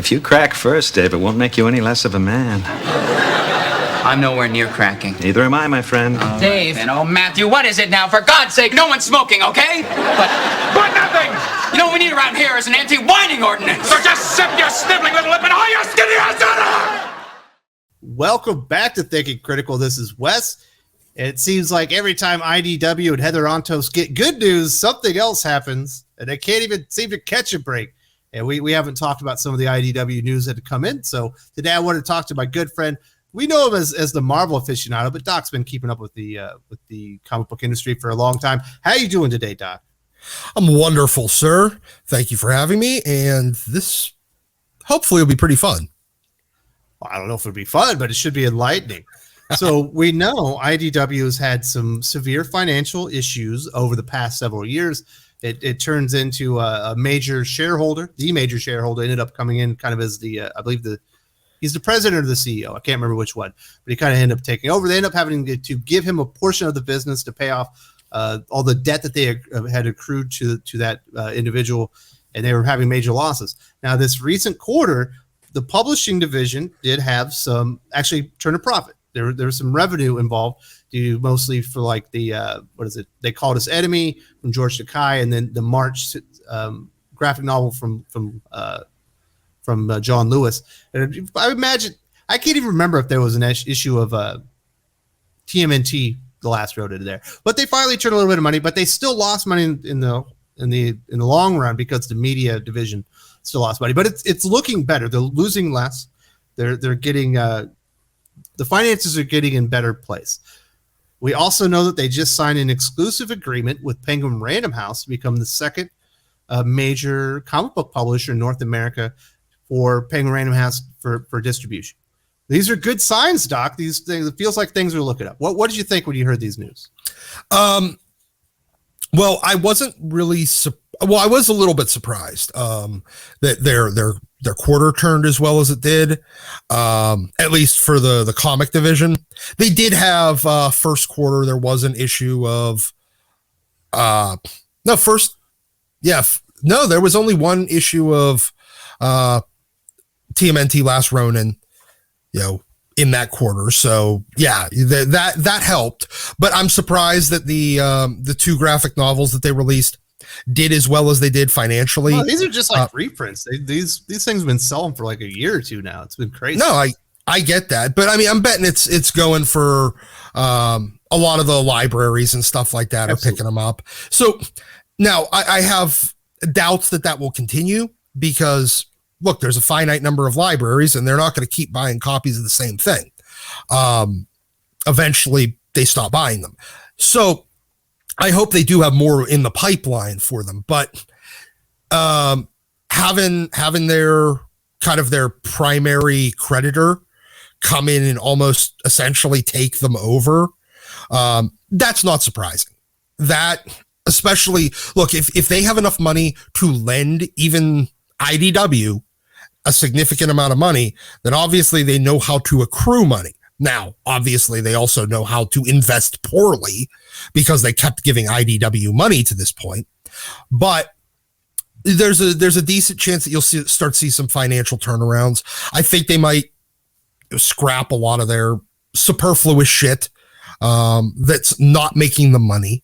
If you crack first, Dave, it won't make you any less of a man. I'm nowhere near cracking. Neither am I, my friend. Dave. And Matthew, what is it now? For God's sake, no one's smoking, okay? But nothing! You know what we need around here is an anti-whining ordinance. So just sip your sniveling little lip and haul your skinny ass out of here! Welcome back to Thinking Critical. This is Wes. It seems like every time IDW and Heather Antos get good news, something else happens, and they can't even seem to catch a break. And we haven't talked about some of the IDW news that had come in. So today I want to talk to my good friend. We know him as the Marvel aficionado, but Doc's been keeping up with the comic book industry for a long time. How are you doing today, Doc? I'm wonderful, sir. Thank you for having me. And this hopefully will be pretty fun. Well, I don't know if it'll be fun, but it should be enlightening. So we know IDW has had some severe financial issues over the past several years. It turns into a major shareholder. The major shareholder ended up coming in kind of as I believe he's the president or the CEO. I can't remember which one, but he kind of ended up taking over. They ended up having to give him a portion of the business to pay off all the debt that they had accrued to that individual, and they were having major losses. Now, this recent quarter, the publishing division did have actually turn a profit. There was some revenue involved, due mostly for like the what is it? They called Us Enemy from George Takei, and then the March graphic novel from John Lewis. And I imagine, I can't even remember if there was an issue of TMNT, The Last Road into there, but they finally turned a little bit of money, but they still lost money in the long run because the media division still lost money. But it's looking better. They're losing less. They're getting the finances are getting in better place. We also know that they just signed an exclusive agreement with Penguin Random House to become the second major comic book publisher in North America for Penguin Random House for distribution. These are good signs, Doc. These things, it feels like things are looking up. What did you think when you heard these news? Well, I wasn't really I was a little bit surprised that their quarter turned as well as it did, at least for the comic division. They did have first quarter. There was an issue of there was only one issue of TMNT Last Ronin, in that quarter. So yeah, that helped. But I'm surprised that the two graphic novels that they released did as well as they did financially. Well, these are just like reprints. These things have been selling for like a year or two now. It's been crazy. No, I get that, but I mean, I'm betting it's going for a lot of the libraries and stuff like that. Absolutely. Are picking them up. So now I have doubts that will continue because look, there's a finite number of libraries and they're not going to keep buying copies of the same thing. Eventually they stop buying them. So I hope they do have more in the pipeline for them, but having their kind of their primary creditor come in and almost essentially take them over, that's not surprising. That especially, look, if they have enough money to lend even IDW a significant amount of money, then obviously they know how to accrue money. Now, obviously, they also know how to invest poorly because they kept giving IDW money to this point. But there's a decent chance that you'll start to see some financial turnarounds. I think they might scrap a lot of their superfluous shit that's not making them money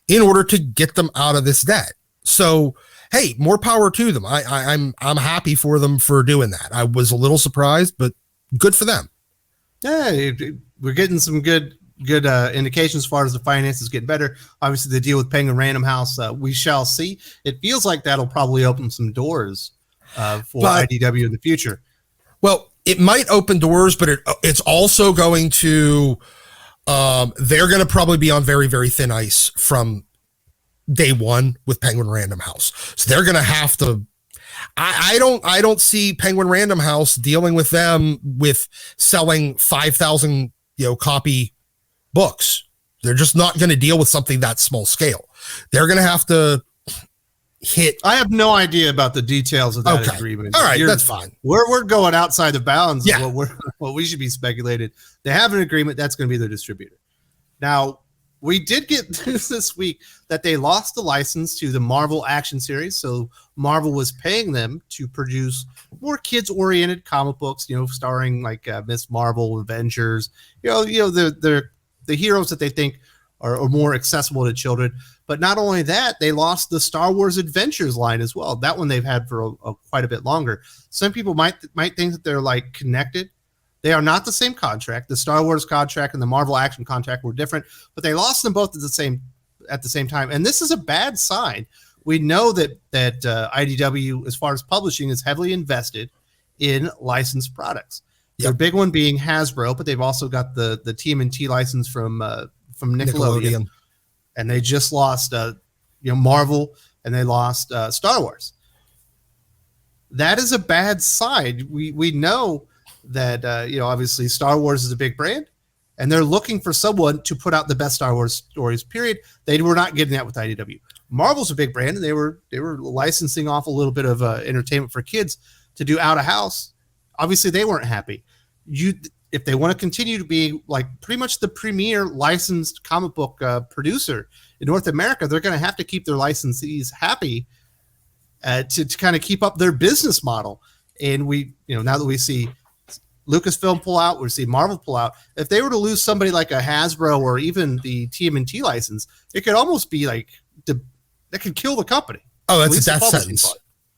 in order to get them out of this debt. So, hey, more power to them. I'm happy for them for doing that. I was a little surprised, but good for them. Yeah, we're getting some good indications as far as the finances getting better. Obviously, the deal with Penguin Random House, we shall see. It feels like that'll probably open some doors for IDW in the future. Well, it might open doors, but it's also going to they're going to probably be on very, very thin ice from day one with Penguin Random House. So they're going to have to. I don't see Penguin Random House dealing with them with selling 5,000 copy books. They're just not going to deal with something that small scale. They're going to have to hit. I have no idea about the details of that agreement. All right, that's fine. We're going outside the bounds of what we should be speculated. They have an agreement. That's going to be their distributor. Now, we did get news this week that they lost the license to the Marvel Action Series. So Marvel was paying them to produce more kids-oriented comic books, starring like Miss Marvel, Avengers, the heroes that they think are more accessible to children. But not only that, they lost the Star Wars Adventures line as well. That one they've had for quite a bit longer. Some people might think that they're like connected. They are not the same contract. The Star Wars contract and the Marvel Action contract were different, but they lost them both at the same time. And this is a bad sign. We know that IDW, as far as publishing, is heavily invested in licensed products. Yep. Their big one being Hasbro, but they've also got the TMNT license from Nickelodeon. And they just lost Marvel, and they lost Star Wars. That is a bad sign. We know that obviously Star Wars is a big brand, and they're looking for someone to put out the best Star Wars stories. Period. They were not getting that with IDW. Marvel's a big brand, and they were licensing off a little bit of entertainment for kids to do out of house. Obviously, they weren't happy. If they want to continue to be like pretty much the premier licensed comic book producer in North America, they're going to have to keep their licensees happy to kind of keep up their business model. And now that we see Lucasfilm pull out, we see Marvel pull out. If they were to lose somebody like a Hasbro or even the TMNT license, it could almost be like that could kill the company. Oh, that's a death sentence.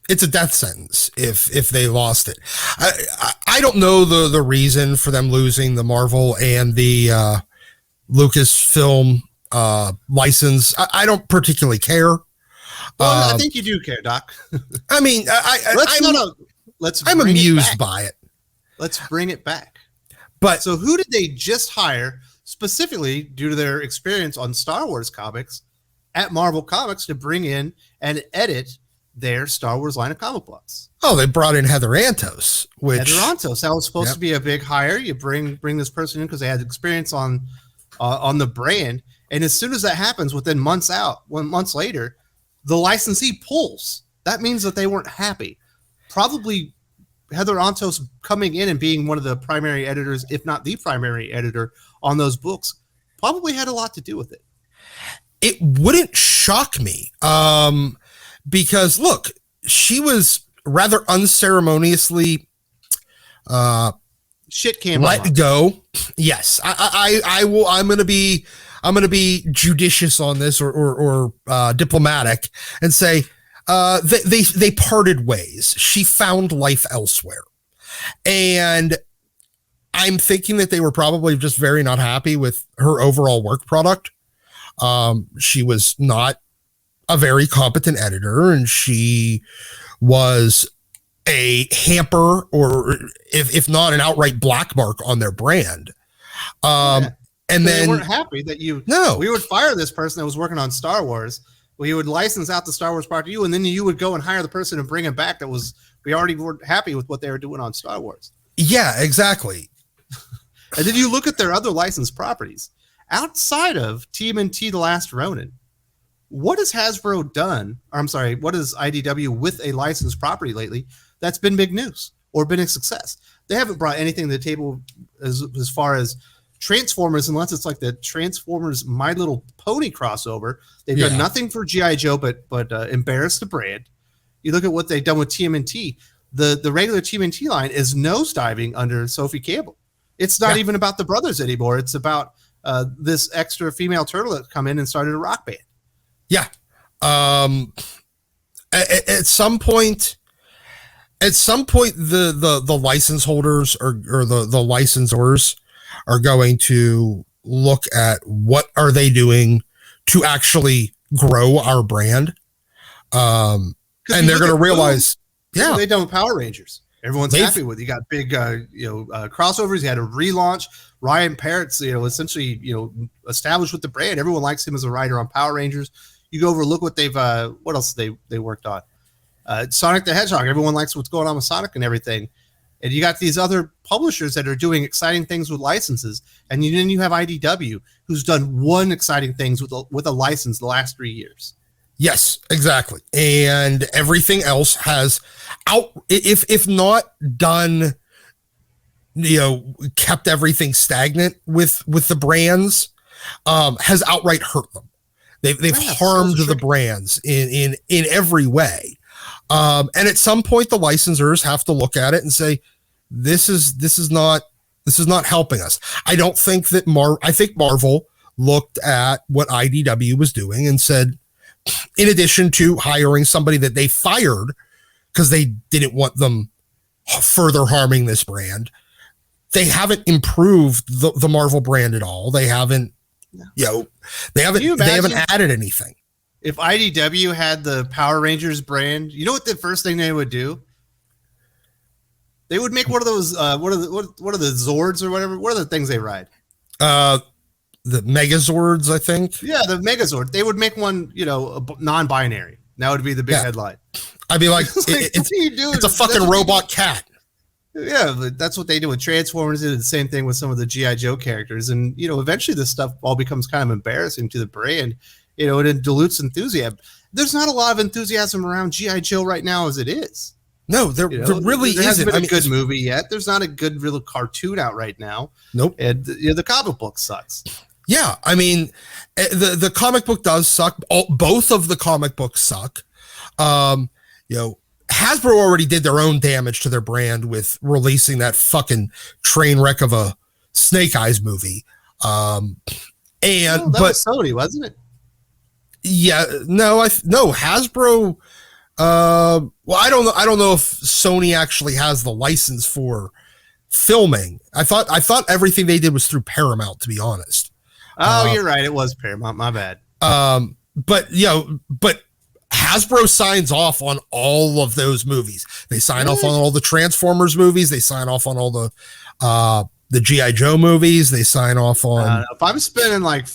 It's a death sentence if they lost it. I don't know the reason for them losing the Marvel and the Lucasfilm license. I don't particularly care. Well, I think you do care, Doc. I mean, I'm amused by it. Let's bring it back. But so who did they just hire specifically due to their experience on Star Wars comics at Marvel Comics to bring in and edit their Star Wars line of comic books? Oh, they brought in Heather Antos. Heather Antos. That was supposed to be a big hire. You bring this person in because they had experience on the brand. And as soon as that happens, within months later, the licensee pulls. That means that they weren't happy. Probably Heather Antos coming in and being one of the primary editors, if not the primary editor on those books, probably had a lot to do with it. It wouldn't shock me. Because look, she was rather unceremoniously let go. Yes, I will. I'm going to be judicious on this or diplomatic and say they parted ways. She found life elsewhere, and I'm thinking that they were probably just very not happy with her overall work product. She was not a very competent editor, and she was a hamper, or if not an outright black mark on their brand. And then they weren't happy that we would fire this person that was working on Star Wars. We would license out the Star Wars part to you, and then you would go and hire the person and bring him back. We already weren't happy with what they were doing on Star Wars. Yeah, exactly. And then you look at their other licensed properties outside of TMNT: The Last Ronin. What has Hasbro done? Or I'm sorry, what is IDW with a licensed property lately that's been big news or been a success? They haven't brought anything to the table as far as Transformers, unless it's like the Transformers My Little Pony crossover. They've done nothing for G.I. Joe, but embarrassed the brand. You look at what they've done with TMNT. The regular TMNT line is nosediving under Sophie Campbell. It's not even about the brothers anymore. It's about this extra female turtle that come in and started a rock band. Yeah. At some point, the license holders or the licensors are going to look at what are they doing to actually grow our brand. And they're going to realize, they done with Power Rangers. Everyone's happy with. You got big, crossovers. You had a relaunch. Ryan Parrott's, essentially, established with the brand. Everyone likes him as a writer on Power Rangers. You go over, look what they've, what else they worked on. Sonic the Hedgehog. Everyone likes what's going on with Sonic and everything. And you got these other publishers that are doing exciting things with licenses. And then you have IDW, who's done one exciting things with a license the last 3 years. Yes, exactly. And everything else has if not done, kept everything stagnant with the brands, has outright hurt them. They've harmed the brands in every way. And at some point, the licensors have to look at it and say, this is not helping us. I don't think that I think Marvel looked at what IDW was doing and said, in addition to hiring somebody that they fired because they didn't want them further harming this brand, they haven't improved the Marvel brand at all. They haven't, they haven't added anything. If IDW had the Power Rangers brand, you know what the first thing they would do? They would make one of those. What are the Zords or whatever? What are the things they ride? The Megazords, I think. Yeah, the Megazord. They would make one, non-binary. That would be the big headline. I'd be like, it's a fucking robot cat. Yeah, but that's what they do with Transformers. They did the same thing with some of the G.I. Joe characters. And, eventually this stuff all becomes kind of embarrassing to the brand, and it dilutes enthusiasm. There's not a lot of enthusiasm around G.I. Joe right now as it is. No, there really isn't. Hasn't been a good movie yet. There's not a good real cartoon out right now. Nope. And the comic book sucks. Yeah, I mean, the comic book does suck. Both of the comic books suck. Hasbro already did their own damage to their brand with releasing that fucking train wreck of a Snake Eyes movie. But was Sony, wasn't it? Yeah, no, Hasbro. Well, I don't know if Sony actually has the license for filming. I thought everything they did was through Paramount, to be honest. Oh, you're right. It was Paramount. My bad. But Hasbro signs off on all of those movies. They sign off on all the Transformers movies. They sign off on all the G.I. Joe movies. They sign off on. If I'm spending like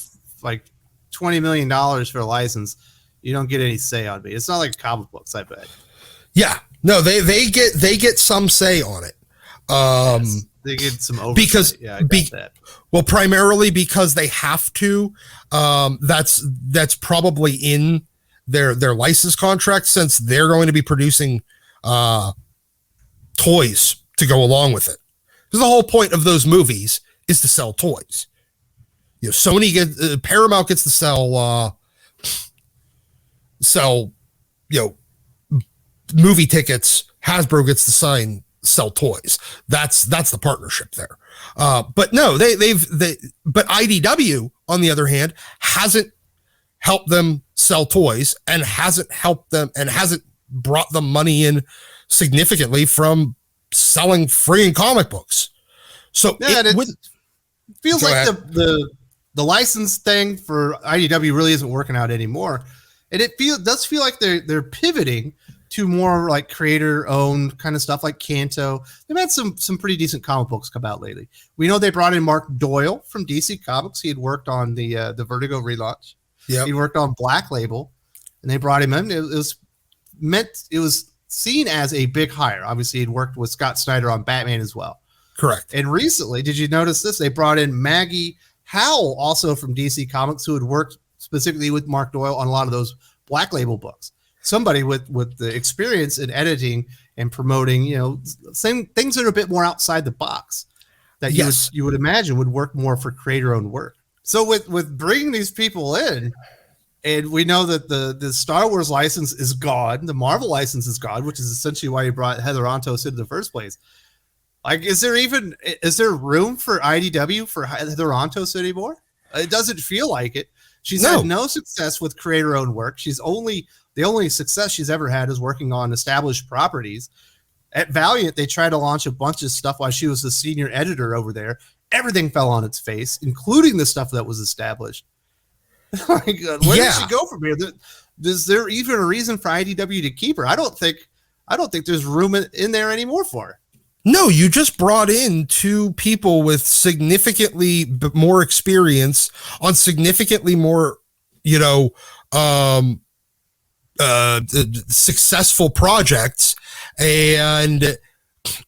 $20 million for a license, you don't get any say on me. It's not like comic books, I bet. Yeah, no, they get some say on it. Yes, they get some oversight. That. Well, primarily because they have to. That's probably in their license contract, since they're going to be producing toys to go along with it. Because the whole point of those movies is to sell toys. Paramount gets to sell movie tickets. Hasbro gets to sell toys. That's the partnership there. But no, but IDW, on the other hand, hasn't helped them sell toys and hasn't brought them money in significantly from selling free comic books. So it feels like the license thing for IDW really isn't working out anymore. And it does feel like they're pivoting to more like creator-owned kind of stuff, like Kanto. They've had some pretty decent comic books come out lately. We know they brought in Mark Doyle from DC Comics. He had worked on the Vertigo relaunch. Yeah, he worked on Black Label, and they brought him in. It was seen as a big hire. Obviously, he'd worked with Scott Snyder on Batman as well. Correct. And recently, did you notice this? They brought in Maggie Howell, also from DC Comics, who had worked specifically with Mark Doyle on a lot of those Black Label books. Somebody with the experience in editing and promoting, same things that are a bit more outside the box that you would imagine would work more for creator-owned work. So with bringing these people in, and we know that the Star Wars license is gone, the Marvel license is gone, which is essentially why you brought Heather Antos in the first place. Like, is there room for IDW for Heather Antos anymore? It doesn't feel like it. She's had no success with creator-owned work. The only success she's ever had is working on established properties. At Valiant, they tried to launch a bunch of stuff while she was the senior editor over there. Everything fell on its face, including the stuff that was established. Where does she go from here? Is there even a reason for IDW to keep her? I don't think there's room in there anymore for her. No, you just brought in two people with significantly more experience on significantly more, successful projects. And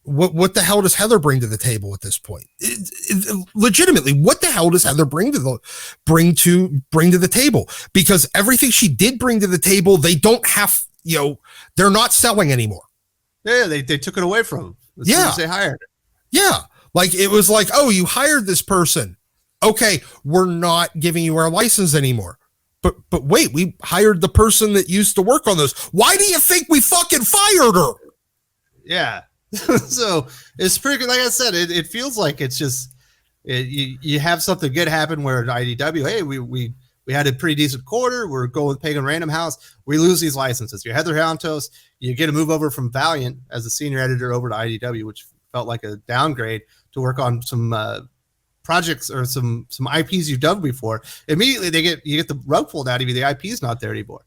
what the hell does Heather bring to the table at this point? Legitimately, what the hell does Heather bring to the table? Because everything she did bring to the table, they don't have, they're not selling anymore. Yeah, they took it away from them. As soon as they hired her. Yeah. Like, it was like, oh, you hired this person. Okay, we're not giving you our license anymore. but wait, we hired the person that used to work on those. Why do you think we fucking fired her? Yeah. So it's pretty good. Like I said, it feels like it's just you have something good happen where at IDW, hey, we had a pretty decent quarter. We're going with Pagan Random House. We lose these licenses. You're Heather Antos. You get a move over from Valiant as a senior editor over to IDW, which felt like a downgrade to work on some projects or some IPs you've done before. Immediately you get the rug pulled out of you. The IP's not there anymore.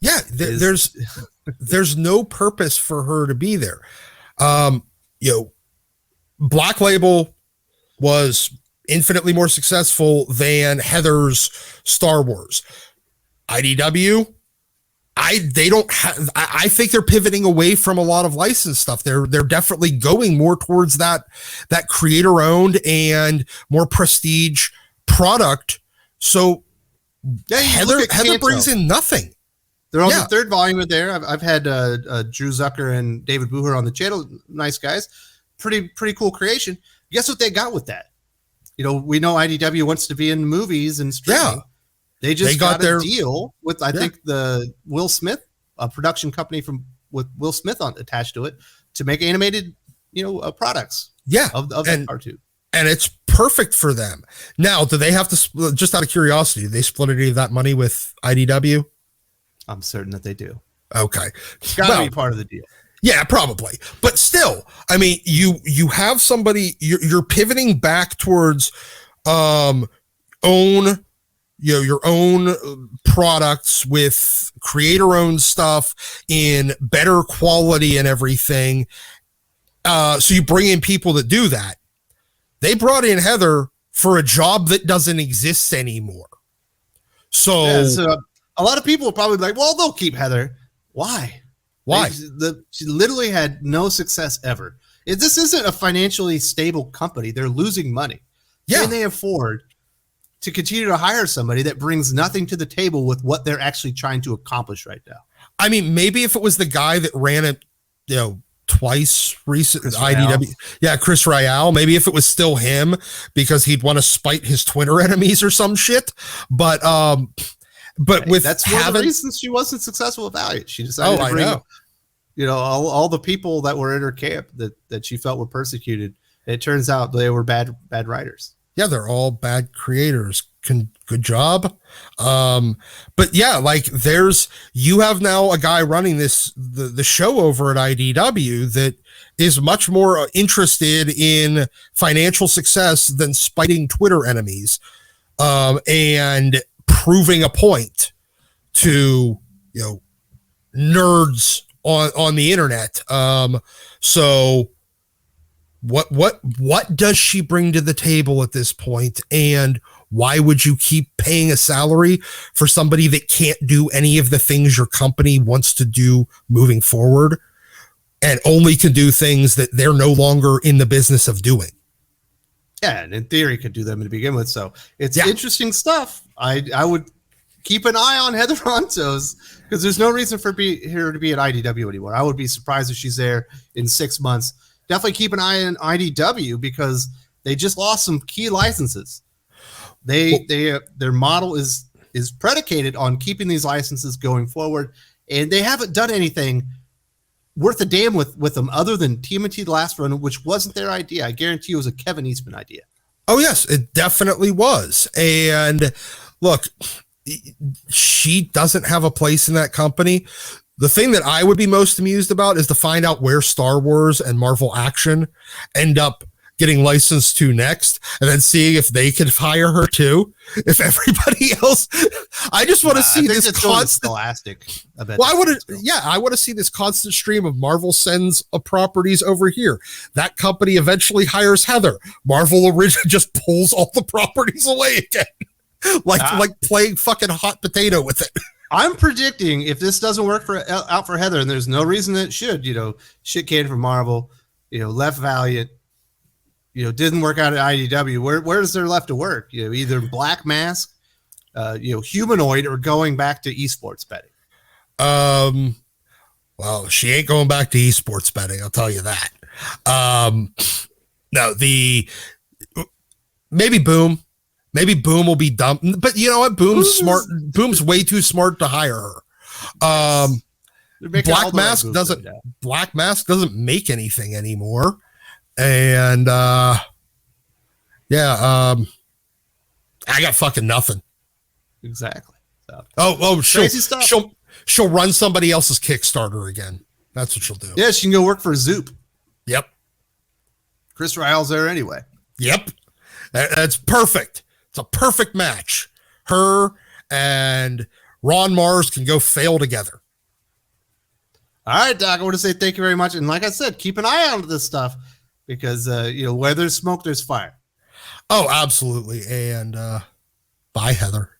Yeah, there's no purpose for her to be there. Black Label was infinitely more successful than Heather's Star Wars. IDW, I think they're pivoting away from a lot of licensed stuff. They're definitely going more towards that creator owned and more prestige product. So yeah, Heather brings in nothing. They're on the third volume of there. I've had Drew Zucker and David Booher on the channel. Nice guys. Pretty cool creation. Guess what they got with that? We know IDW wants to be in movies and streaming. Yeah. They got their deal with, I think, the Will Smith, a production company with Will Smith attached to it, to make animated, products. Yeah, of the cartoon. And it's perfect for them. Now, do they have to, just out of curiosity, do they split any of that money with IDW? I'm certain that they do. Okay. It's got to be part of the deal. Yeah, probably. But still, I mean, you have somebody, you're pivoting back towards your own products with creator-owned stuff in better quality and everything. So you bring in people that do that. They brought in Heather for a job that doesn't exist anymore. So a lot of people are probably like, well, they'll keep Heather. Why? She literally had no success ever. This isn't a financially stable company. They're losing money. Yeah. Can they afford to continue to hire somebody that brings nothing to the table with what they're actually trying to accomplish right now? I mean, maybe if it was the guy that ran it, twice recent IDW. Yeah, Chris Ryal. Maybe if it was still him because he'd want to spite his Twitter enemies or some shit. But with that's one of the reasons she wasn't successful with Valiant. She decided to bring, all the people that were in her camp that she felt were persecuted. It turns out they were bad writers. Yeah, they're all bad creators. Good job. But yeah, like you have now a guy running the show over at IDW that is much more interested in financial success than spiting Twitter enemies, and proving a point to, nerds on the internet. So what does she bring to the table at this point, and why would you keep paying a salary for somebody that can't do any of the things your company wants to do moving forward and only can do things that they're no longer in the business of doing? Yeah, and in theory could do them to begin with. So it's interesting stuff. I would keep an eye on Heather Antos because there's no reason for her to be at IDW anymore. I would be surprised if she's there in 6 months. Definitely keep an eye on IDW because they just lost some key licenses. Their model is predicated on keeping these licenses going forward, and they haven't done anything worth a damn with them other than TMNT the Last Run, which wasn't their idea. I guarantee it was a Kevin Eastman idea. Oh yes, it definitely was. And look, she doesn't have a place in that company. The thing that I would be most amused about is to find out where Star Wars and Marvel Action end up getting licensed to next, and then seeing if they can hire her too. If everybody else, I just want to see this constant Scholastic. Well, I want to see this constant stream of Marvel sends properties over here. That company eventually hires Heather. Marvel originally just pulls all the properties away again, like playing fucking hot potato with it. I'm predicting if this doesn't work out for Heather, and there's no reason that it should, shit came from Marvel, left Valiant, didn't work out at IDW. Where is there left to work? Either Black Mask, Humanoid, or going back to esports betting. Well, she ain't going back to esports betting. I'll tell you that. No, maybe Boom. Maybe Boom will be dumb, but you know what? Boom's smart. Boom's way too smart to hire her. Black Mask doesn't make anything anymore, and I got fucking nothing. Exactly. So, she'll run somebody else's Kickstarter again. That's what she'll do. Yeah, she can go work for Zoop. Yep. Chris Ryle's there anyway. Yep. That's perfect. It's a perfect match. Her and Ron Mars can go fail together. All right, Doc, I want to say thank you very much. And like I said, keep an eye out for this stuff because, where there's smoke, there's fire. Oh, absolutely. And bye, Heather.